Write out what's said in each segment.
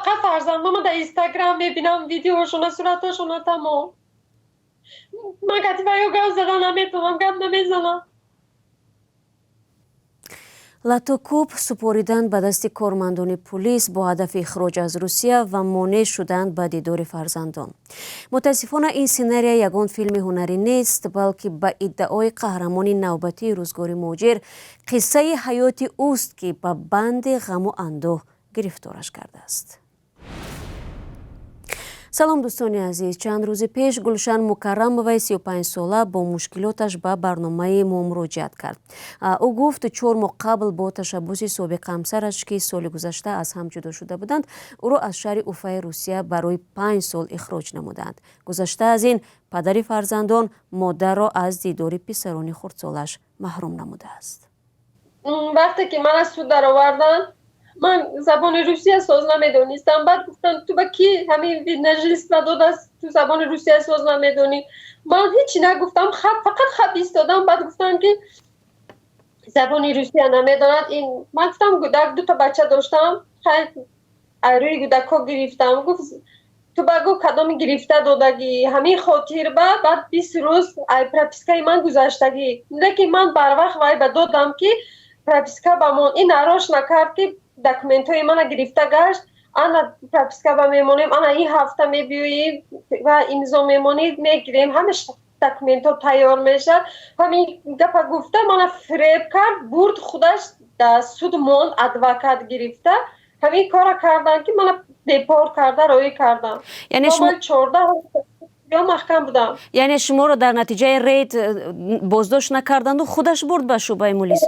فقط فرزندام در اینستاگرام میبینم ویدیوشون صورتشون تمام. من کتی باید گاز زدن نمیتونم گفت نمیزنم. لاتوکوب سپوریدن به دست کارمندان پلیس با هدف اخراج از روسیه و مانع شدن به دیدار فرزندان. متاسفانه این سناریو یگان فیلم هنری نیست، بلکه به ادعای قهرمان نوبتی روزگار مهاجر قصه حیاتی اوست که به بند غم و اندوه گرفتارش کرده است. سلام دوستان عزیز، چند روز پیش گلشن مکرمова 35 ساله با مشکلاتش به برنامه ما مراجعت کرد. او گفت 4 ماه قبل با تشبوس سابق همسرش که سال گذشته از هم جدا شده بودند او را از شهر اوفای روسیه برای 5 سال اخراج نمودند. گذشته از این پدر فرزندان مادر را از دیدار پسران خردسالش محروم نموده است. وقتی که من از سود در آوردن من زبان روسیه ساز نمیدونستم. بعد گفتن تو با کی همین نجلیس و داد است تو زبان روسیه ساز نمیدونی؟ من هیچی نگفتم، فقط خط ایستادم. بعد گفتن که زبان روسیه نمیدونند. این من گفتم گودک 2 تا بچه داشتم، خیلی روی گودک ها گرفتم. گفت تو بگو کدام گرفته دادگی همین خاطر بعد 20 روز ای پرپیسکای من گذشتگی. لیکن من بر وقت وای به دادم که پرپیسکا با من این نراش نکرد که دکمنت های من گرفته گشت. انا پرپیسکا با میمونیم، انا این هفته میبیوییم و امضا میمونید میگیریم، همش دکمنت ها تیار میشه. همین گپ گفته من فریب کرد، برد خودش در سود موند ادوکات گرفته. همین کار کردن که من دیپور کرده روی کردم. یعنی شما 14 یا محکم بودم. یعنی شما رو در نتیجه رید بازداشت نکردند و خودش برد به شعبه پلیس؟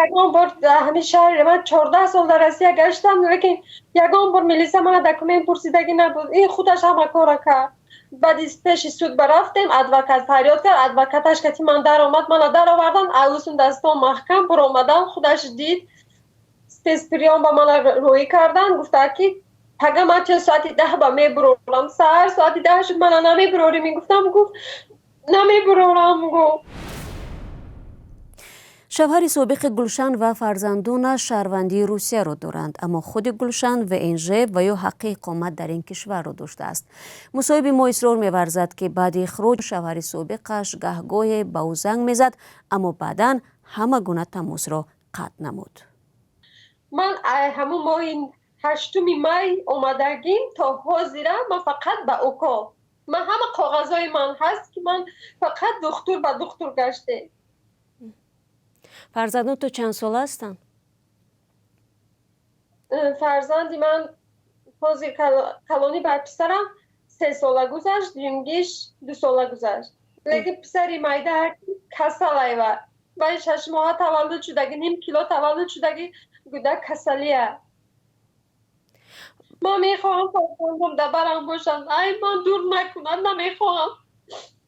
یگان بار همین شهر من 14 سال در روسیه گشتم، لیکن یگان بار میلیسه من دکمنت پرسیدگی نبود. این خودش همه کار کرد. بعد پیش سود برفتیم، ادوکات فریاد کرد، ادوکاتش که من در آمد من در آوردن، اوسون دستام محکم بر آمدن. خودش دید استسپریان با من روی کردن، گفته که اگه من چه ساعتی 10 با میبرورم، سهر ساعتی 10 شد من نمیبروری. میگفتم گفت نمیبرورم. گفت شوهر سابق گلشن و فرزندانش شهروندی روسیه را دارند، اما خود گلشن و انژه و یا حق اقامت در این کشور را داشته است. مصاحب ما اصرار می‌ورزد که بعد اخراج شوهر سابقش گهگاه به او زنگ میزد، اما بعداً همه گونه تماس را قطع نمود. من همون ماه 8 می اومدگیم تا حاضره من فقط به اوکا من همه کاغذهای من هست که من فقط دکتر به دکتر گشته. فرزندان تو چند سال هستن؟ فرزندی من پوزی کلانی بر پسرم 3 ساله گذشت، دیونگیش 2 ساله گذشت. لیکن پسری مایده کسالی و 6 ماه تولد شدگی، نیم کیلو تولد شدگی گودک کسالیه. من میخواهم فرزندم دبرم باشند، ای من دور نکنند، نمیخواهم.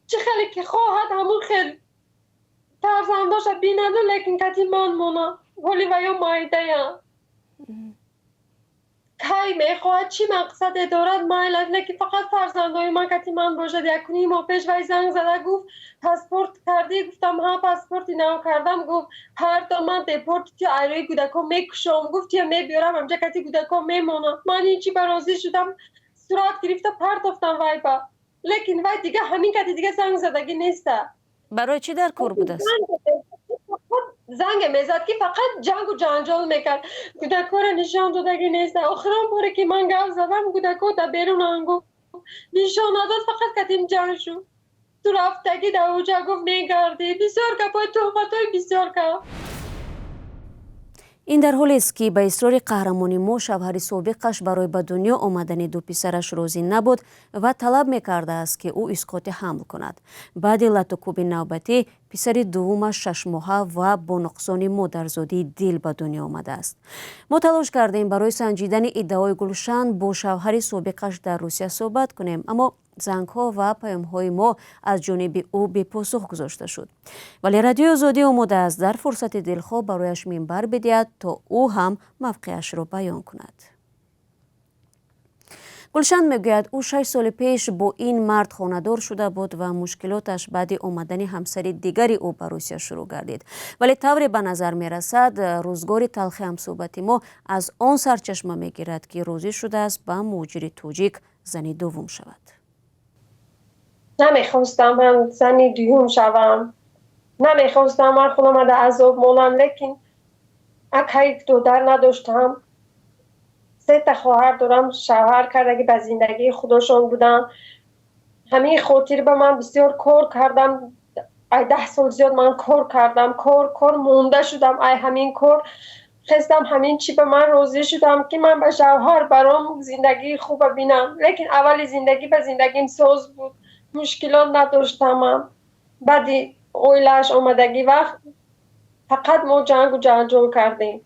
چه خیلی که خواهد همون خیلی فرزنداش بینده، لیکن کتی من مونه ولی ویا مایده یا کی میخواهد چی مقصد دارد مایلت، لیکن فقط فرزندای من کتی من باشد. 1.5 ماه پیش وی زنگ زده گفت پاسپورت کردی؟ گفتم ها پاسپورتی نو کردم. گفت هر تا من دیپورت تو ایرای گودکا میکشم. گفت یا میبیارم همجا کتی گودکا میمونم. من این چی برازی شدم، صورت گرفته پرت افتم وی با، لیکن وی دیگه همین کتی دیگه زنگ زدگی نیسته. برای چی در کار بوده است؟ زنگ میزد که فقط جنگ و جنجال میکرد، گودکا را نشان دادگی نیست. آخرام باره که من گفت زدم گودکا در بیرون انگو نشان داد، فقط کتیم جنگ شد. تو رفتگی در اوجا گفت میگردی بسیار کپای توفتای بسیار کپ. این در حالی است که به اصرار قهرمان ما شوهر سابقش برای به دنیا آمدن 2 پسرش راضی نبود و طلب میکرده است که او اسقاط حمل کند. بعد لاتوکوب نوبتی پسر دومش 6 ماهه و با نقصان مادرزادی دل به دنیا آمده است. ما تلاش کردیم برای سنجیدن ادعای گلشن با شوهر سابقش در روسیه صحبت کنیم، اما زنگ ها و پیام های ما از جانب او بی پاسخ گذاشته شد. ولی رادیو آزادی آماده است در فرصت دلخواه برایش منبر بدهد تا او هم موقعش را بیان کند. گلشن میگوید او 6 سال پیش با این مرد خانه‌دار شده بود و مشکلاتش بعد آمدن همسر دیگری او به روسیه شروع گردید. ولی طوری به نظر میرسد روزگار تلخ همصحبت ما از آن سرچشمه میگیرد که راضی شده است به مهاجر تاجیک زنی دوم شود. نمیخواستم من زنی دوم شوم. نمیخواستم من خودم در عذاب مانم، لیکن اگه دختر نداشتم. 3 تا خواهر دارم، شوهر کردگی به زندگی خودشون بودن. همین خاطر به من بسیار کار کردم. 10 سال زیاد من کار کردم، کار مونده شدم. همین کار خواستم همین چی به من راضی شدم که من به شوهر برام زندگی خوب بینم. لیکن اول زندگی به زندگیم ساز بود، مشکلات نداشتم. بعد اویلش آمدگی وقت فقط ما جنگ و جنجال کردیم.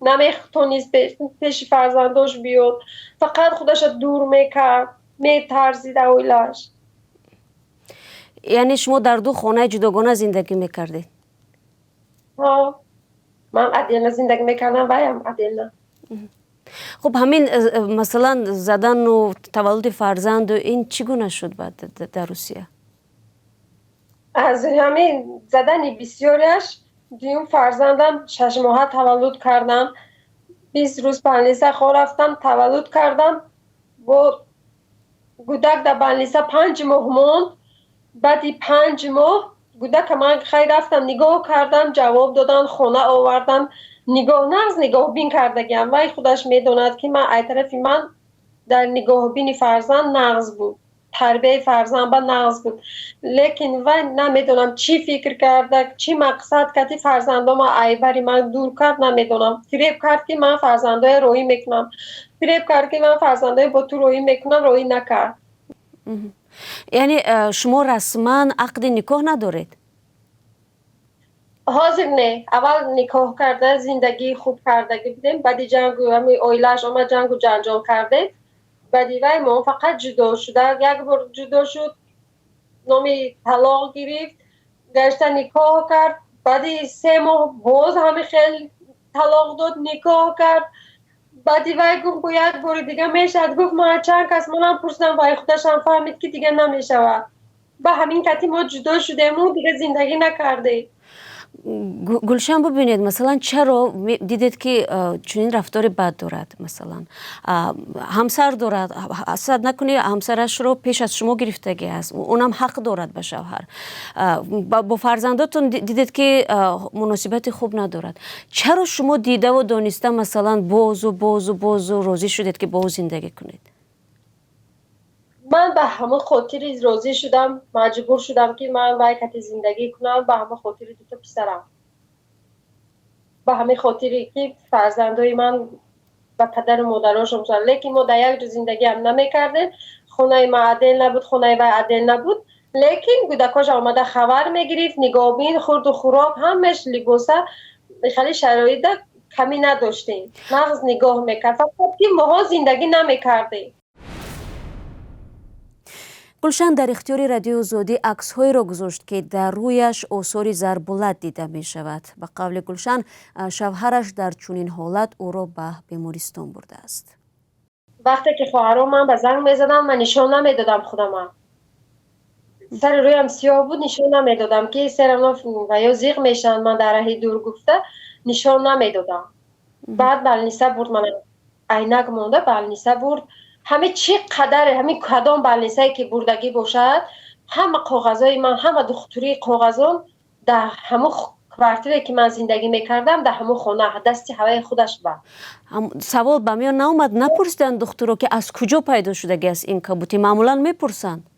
نمیتونست پیش فرزنداش بیاد، فقط خودش دور میکرد، میترسید اویلش. یعنی شما در دو خانه جداگانه زندگی میکردید؟ ها، من عدیل زندگی میکردم و هم عدیل. خب همین مثلا زدن و تولد فرزند و این چگونه شد بعد در روسیه؟ از همین زدن بسیارش دیوم فرزندم 6 ماه تولد کردم. 20 روز پنلیسه خور رفتم تولد کردم و گودک در پنلیسه 5 ماه موند. بعدی 5 ماه گودک من خیلی رفتم نگاه کردم، جواب دادن، خونه آوردن، نگاه نگاه بین کردگیم. وای خودش میدوند که من ای طرف من در نگاه بین فرزند نقص بود، تربیه فرزند با نقص بود. لیکن وای نمیدونم چی فکر کرده، چی مقصد کردی فرزندم ما ای بری من دور کرد. نمیدونم فریب کرد که من فرزندای روی میکنم، فریب کرد که من فرزندای با تو روی میکنم، روی نکرد. یعنی شما رسما عقد نکاح ندارید؟ حاضر نه. اول نکاح کرده، زندگی خوب کرده بودیم. بعدی جنگ و همی اویلش آمد، جنگ و جنجال کرده. بعدی وای ما فقط جدا شده. یک بار جدا شد، نامی طلاق گرفت، گشته نکاح کرد. بعدی 3 ماه باز همه خیلی طلاق داد، نکاح کرد. بعدی وای گفت با یک بار دیگه میشد. گفت ما چند کس منم پرسیدم، وای خودش هم فهمید که دیگه نمیشود. با همین کتی ما جدا شدیم و دیگه زندگی نکرده. گلشن ببینید مثلا چرا دیدید که چنین رفتار بد دارد؟ مثلا همسر دارد، حسد نکنید همسرش رو پیش از شما گرفتگی است، اونم حق دارد به شوهر. با فرزنداتون دیدید که مناسبت خوب ندارد. چرا شما دیده و دانسته مثلا باز و راضی شدید که با او زندگی کنید؟ من به همه خاطر راضی شدم، مجبور شدم که من باید زندگی کنم. به همه خاطر 2 تا پسرم، به همه خاطری که فرزندای من و پدر و مادراشم شدن. لیکن ما در یک جا زندگی هم نمیکردیم. خونه ما عدل نبود، خونه ما عدل نبود. لیکن گودکاش آمده خبر میگرفت، نگاه بین، خورد و خوراک همش لباسه خیلی شرایط کمی نداشتیم. نغز نگاه میکرد، فقط که ما زندگی نمیکردیم. گلشن در اختیار رادیو آزادی عکس‌هایی را گذاشت که در رویش آثار ضربالت دیده می شود. به قول گلشن شوهرش در چنین حالت او را به بیمارستان برده است. وقتی که خواهرام من به زنگ میزدم من نشان نمیدادم خودم. سر رویم سیاه بود، نشان نمیدادم که سرم و یا زیغ میشن. من در راه دور گفته نشان نمیدادم. بعد بلنیسه برد، من عینک مونده بلنیسه برد. همه چی قدر همین کدام بلنیسه که بردگی باشد، همه کاغذای من، همه دختری کاغذام در همه کوارتری که من زندگی میکردم در همه خانه دستی هوای خودش بود. سوال به میان ناومد نپرسیدن دخترها که از کجا پیدا شدگی است این کبوتی؟ معمولا میپرسند.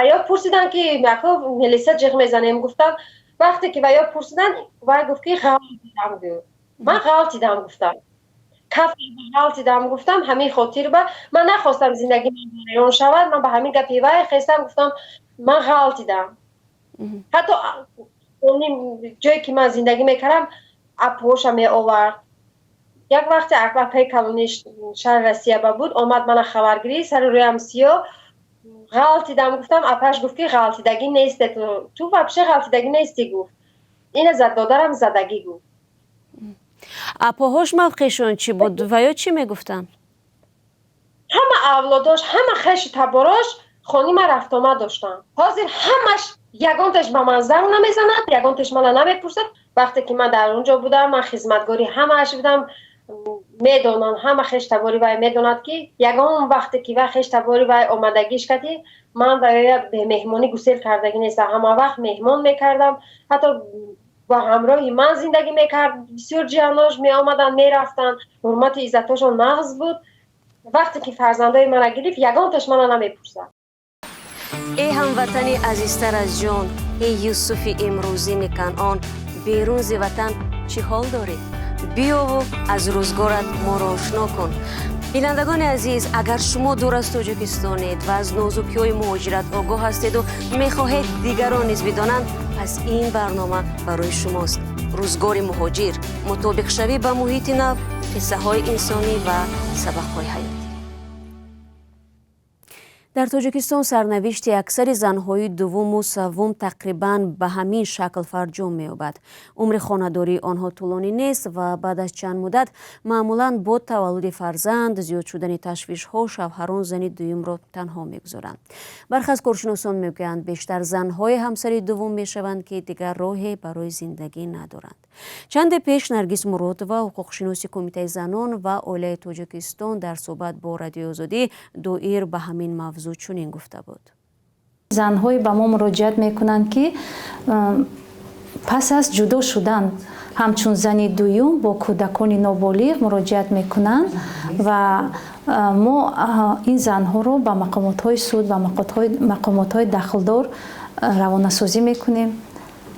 یا پرسیدن که مکا ملیسا جغ میزنیم. گفتم وقتی که ویا پرسیدن وای گفت که غلط دیدم. من غلط دیدم گفتم، کف غلط دیدم گفتم. همین خاطر با من نخواستم زندگی من ایران شود. من به همین گپی وای خواستم گفتم من غلط دیدم. حتی اون جایی که من زندگی میکردم اپوشم می آورد. یک وقت اکبر پی کلونیش شهر رسیه بود، آمد من خبرگیری سر رویم سیاه غلطیدم. گفتم اپش گفت که غلطیدگی نیست، تو وابشه غلطیدگی نیستی. گفت این زد دادرم زدگی. گفت اپاهاش موقعشون چی بود و یا چی میگفتن؟ همه اولاداش همه خش تباراش خانی ما رفت آمد داشتن. حاضر همش یگانتش به من زنگ نمیزند، یگانتش من نمیپرسد. وقتی که من در اونجا بودم من خدمتگاری همش بودم، میدونن همه خش تباری وای میدوند که یگان وقتی که وای خش تباری وای آمدگیش کردی من باید به مهمانی گسیل کردگی نیست، همه وقت مهمان میکردم، حتی با همراهی من زندگی میکرد. بسیار جیاناش می آمدن می رفتن، حرمت عزتاشون نقض بود. وقتی که فرزندای من گرفت یگانتش من نمیپرسد. ای هموطنی عزیزتر از جان، ای یوسف امروزی کنعان، بیرون ز وطن چی حال داری؟ بیا و از روزگارت ما را آشنا کن. بینندگان عزیز، اگر شما دور از تاجیکستانید و از نازکی‌های مهاجرت آگاه هستید و می‌خواهید دیگران نیز بدانند، پس این برنامه برای شماست. روزگار مهاجر، مطابق شوی به محیط نو، قصه‌های انسانی و سبق‌های حیاتی. در تاجیکستان سرنوشت اکثر زنهای دوم و سوم تقریباً به همین شکل فرجام می‌یابد. عمر خانه‌داری آنها طولانی نیست و بعد از چند مدت معمولاً با تولد فرزند، زیاد شدن تشویش‌ها، شوهران زن دوم را تنها می‌گذارند. برخی از کارشناسان می‌گویند بیشتر زنهای همسر دوم می‌شوند که دیگر راهی برای زندگی ندارند. چند پیش نرگس مراد و حقوق‌شناس کمیته زنان و عائله تاجیکستان در صحبت با رادیو آزادی دایر به همین موضوع چنین گفته بود. زن‌های به ما مراجعت می‌کنند که پس از جدا شدن همچون زنی دوم با کودکان نابالغ مراجعت می‌کنند و ما این زن‌ها رو به مقامات‌های سود و مقامات‌های دخلدار روانه‌سازی می‌کنیم.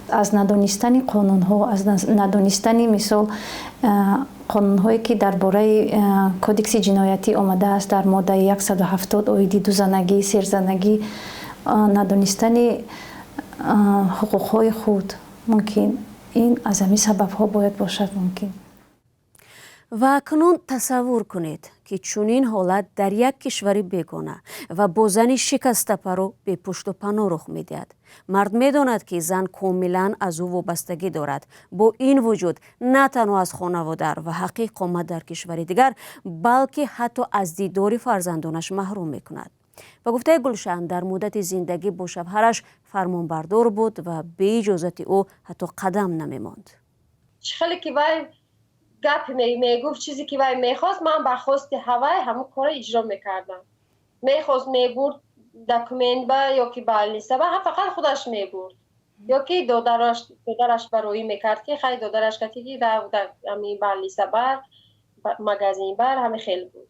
از ندانستن قانون‌ها، از ندانستن مثال قانون‌هایی که درباره کودکس جنایتی آمده است، در ماده 170 عاید دو زنگی، سه زنگی، ندانستن حقوق‌های خود، ممکن این از همین سبب‌ها باید باشد ممکن. و اکنون تصور کنید که چنین حالت در یک کشور بیگانه و با زنی شکسته پرو به پشت و پناه رخ می‌دهد. مرد می‌داند که زن کاملاً از او وابستگی دارد. با این وجود نه تنها از خانواده و حق اقامت در کشور دیگر، بلکه حتی از دیدار فرزندانش محروم می‌کند. به گفته گلشن در مدت زندگی با شوهرش فرمانبردار بود و به اجازت او حتی قدم نمی‌ماند. خیلی که وای گپ میگفت، چیزی که وای میخواست من به خواست هوای همون کار اجرا میکردم. میخواست میبرد دکومنت با یا که بالنیسته با فقط خودش میبرد، یا که دادرش برای میکرد که خیلی دادرش کتی رو همین بالنیسته بر مگزین بر همه خیلی بود.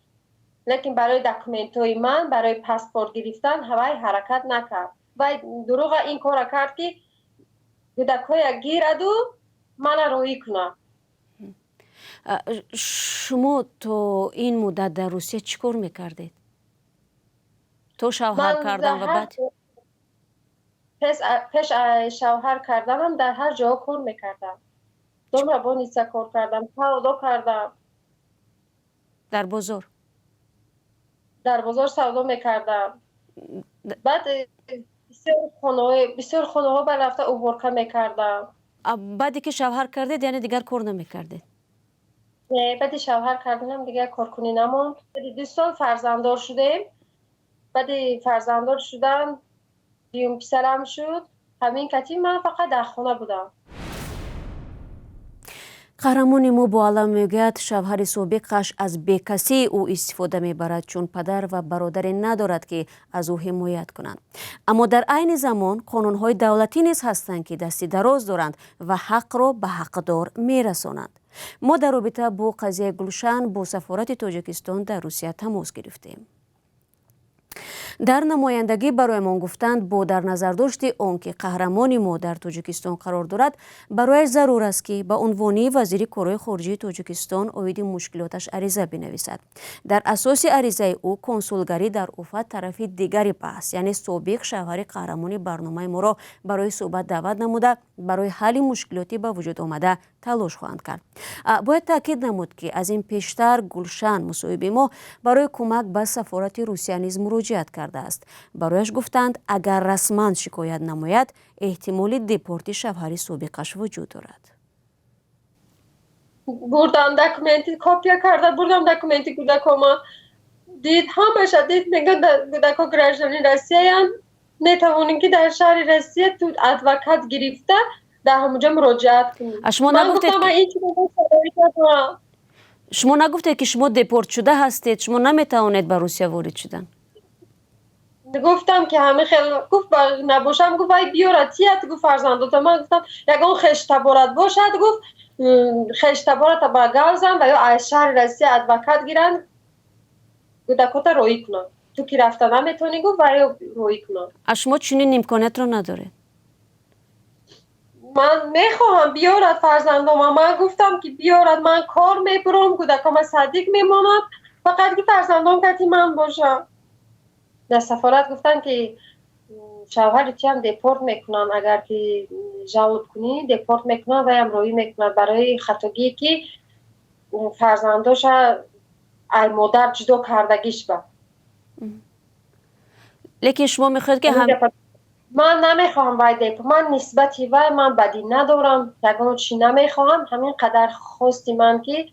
لیکن برای دکومنت های من، برای پاسپورت گرفتن هوای حرکت نکرد و دروغ این کار کرد که کودکای گیرد و من روی کنم. شما تو این مدت در روسیه چیکار میکردید؟ تو شوهر کردن و بعد؟ پیش شوهر کردنم در هر جا کار میکردم. دوم با نیسته کار کردم، سودا کردم. در بازار؟ در بازار سودا میکردم. بعد بسیار خانه ها برفته اوورکا میکردم. بعدی که شوهر کردید یعنی دیگر کار نمیکردید؟ نه، بعد شوهر کردنم دیگر کار کنی نموند. 2 سال فرزنددار شدیم. بعد فرزنددار شدم دیوم پسرم شد. همین کتی من فقط در خانه بودم. قهرمان ما با علم میگوید شوهر سابقش از بیکسی او استفاده میبرد چون پدر و برادری ندارد که از او حمایت کنند. اما در عین زمان قانونهای دولتی نیز هستند که دستی دراز دارند و حق را به حقدار میرسانند. ما در رابطه با قضیه گلشن با سفارت تاجیکستان در روسیه تماس گرفتیم. در نمایندگی برایمان گفتند با در نظر داشت آنکه قهرمان ما در تاجیکستان قرار دارد، برایش ضرور است که به عنوان وزیر کارهای خارجه تاجیکستان اوید مشکلاتش عریضه بنویسد. در اساس عریضه او کنسولگری در اوفا طرف دیگری بحث یعنی سابق شوهر قهرمان برنامه ما را برای صحبت دعوت نموده برای حل مشکلاتی به وجود آمده تلاش خواهند کرد. باید تاکید نمود که از این پیشتر گلشن مصاحب ما برای کمک به سفارت روسیه نیز مراجعت کرده است. برایش گفتند اگر رسما شکایت نماید احتمال دیپورت شوهر سابقش وجود دارد. بردم دکومنتی کپی کرده، بردم دکومنتی کودکما دید همش دید میگن کودکا گرجنی روسیه میتوانین که در شهر روسیه تو ادوکات گرفته در همونجا مراجعت کنید. شما من نگفتید گفتم من این چیزا شما نگفتید که شما دپورت شده هستید، شما نمیتوانید به روسیه وارد شدن؟ گفتم که همه خیلی گفت نباشم، گفت ای بیارد چیت، گفت فرزندات من گفتم یگان خشتبارت باشد، گفت خشتبارت با گوزن و یا از شهر روسیه ادوکات گیرن کودکات روی کنن، تو که رفته نمیتونی گفت و یا روی کنن. شما چنین امکانیت رو ندارید؟ من میخواهم بیارد فرزندام، من گفتم که بیارد، من کار میبرم کودکام صدیق میماند، فقط که فرزندام کتی من باشم. در سفارت گفتن که شوهرتی هم دپورت میکنن، اگر که جواب کنی دپورت میکنن و هم روی میکنن برای خطاگی که فرزنداش ای مادر جدا کردگیش با. لیکن شما میخواید که من نمیخوام وای دپورت، من نسبتی وای من بدی ندارم، یگان چی نمیخوام همین قدر خواستی من که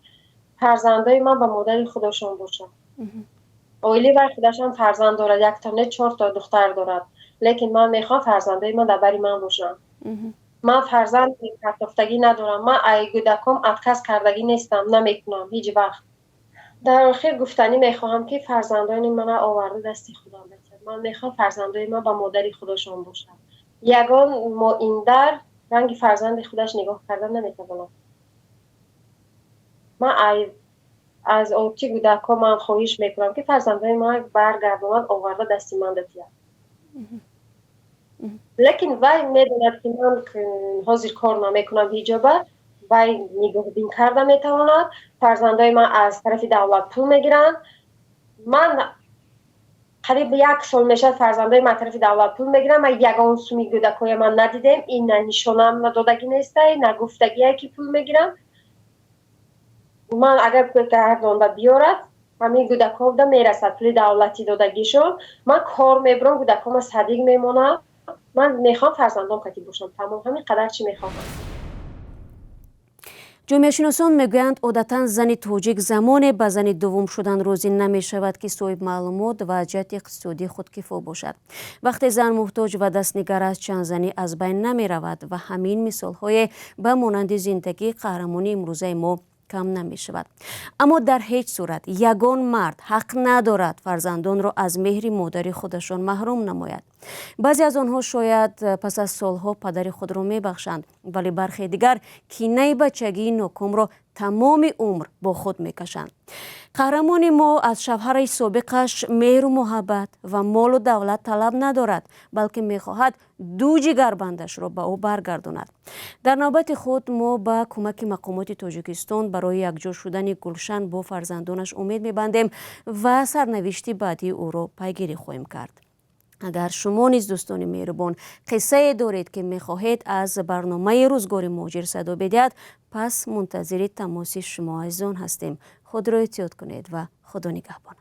فرزندای من با مادر خودشون باشن. اویلی بر خودش هم فرزند دارد، یک تا نه 4 تا دختر دارد، لیکن من میخوام فرزندای من در بری من باشن. من فرزند کفتگی ندارم، من ای کودکام اتکس کردگی نیستم، نمیکنم هیچ وقت. در آخر گفتنی میخواهم که فرزندان من آورده دست خدا بده. من میخوام فرزندای من با مادر خودشون باشن. یگان ما این در رنگ فرزند خودش نگاه کردن نمیتونم. من از اوچی کودکا من خواهش میکنم که فرزندای من برگردوند آورده دست من دتیه. لیکن وای میدوند که من حاضر کار نمیکنم هیچجا، وای نگاه بین کرده میتواند. فرزندای من از طرف دولت پول میگیرن. من قریب 1 سال میشه فرزندای من طرف دولت پول میگیرن، من یگان سومی کودکای من ندیدم، این نشونم ندادگی نیسته، نگفتگیه که پول میگیرن. من اگر گردانده بیارد همین کودکا بوده میرسد پول دولتی دادگیشون، من کار میبرم کودکام صدیق میمونم. من میخوام فرزندام کتی باشم، تمام همین قدر چی میخوام. جامعه شناسان میگویند عادتا زن تاجیک زمان به زن دوم شدن راضی نمی شود که صاحب معلومات و جهت اقتصادی خودکفا باشد. وقتی زن محتاج و دستنگر است چند زنی از بین نمی رود و همین مثال های به مانند زندگی قهرمانی امروزه ما کم نمی شود. اما در هیچ صورت یگان مرد حق ندارد فرزندان را از مهر مادر خودشان محروم نماید. بعضی از آنها شاید پس از سالها پدر خود را می بخشند، ولی برخی دیگر کینه بچگی ناکام را تمام عمر با خود می کشند. قهرمان ما از شوهر سابقش مهر و محبت و مال و دولت طلب ندارد، بلکه می خواهد 2 جگربندش را به او برگرداند. در نوبت خود ما با کمک مقامات تاجیکستان برای یکجا شدن گلشن با فرزندانش امید می بندیم و سرنوشت بعدی او را پیگیری خواهیم کرد. اگر شما نیز دوستان مهربان قصه دارید که می‌خواهید از برنامه روزگار مهاجر صدا بدهید، پس منتظر تماس شما عزیزان هستیم. خود را احتیاط کنید و خدا نگهبان.